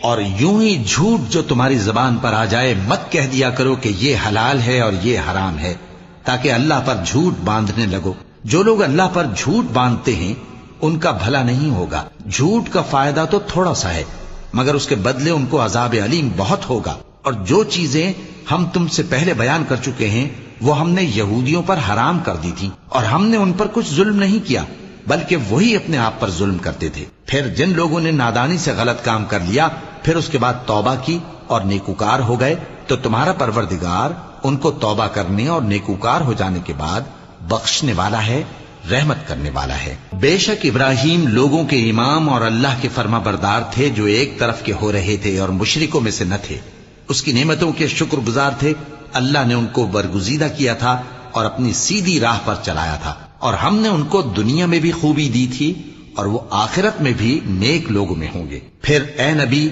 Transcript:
اور یوں ہی جھوٹ جو تمہاری زبان پر آ جائے مت کہہ دیا کرو کہ یہ حلال ہے اور یہ حرام ہے، تاکہ اللہ پر جھوٹ باندھنے لگو۔ جو لوگ اللہ پر جھوٹ باندھتے ہیں ان کا بھلا نہیں ہوگا۔ جھوٹ کا فائدہ تو تھوڑا سا ہے، مگر اس کے بدلے ان کو عذاب علیم بہت ہوگا۔ اور جو چیزیں ہم تم سے پہلے بیان کر چکے ہیں وہ ہم نے یہودیوں پر حرام کر دی تھی، اور ہم نے ان پر کچھ ظلم نہیں کیا بلکہ وہی اپنے آپ پر ظلم کرتے تھے۔ پھر جن لوگوں نے نادانی سے غلط کام کر لیا پھر اس کے بعد توبہ کی اور نیکوکار ہو گئے تو تمہارا پروردگار ان کو توبہ کرنے اور نیکوکار ہو جانے کے بعد بخشنے والا ہے، رحمت کرنے والا ہے۔ بے شک ابراہیم لوگوں کے امام اور اللہ کے فرما بردار تھے جو ایک طرف کے ہو رہے تھے اور مشرکوں میں سے نہ تھے۔ اس کی نعمتوں کے شکر گزار تھے۔ اللہ نے ان کو برگزیدہ کیا تھا اور اپنی سیدھی راہ پر چلایا تھا، اور ہم نے ان کو دنیا میں بھی خوبی دی تھی اور وہ آخرت میں بھی نیک لوگوں میں ہوں گے۔ پھر اے نبی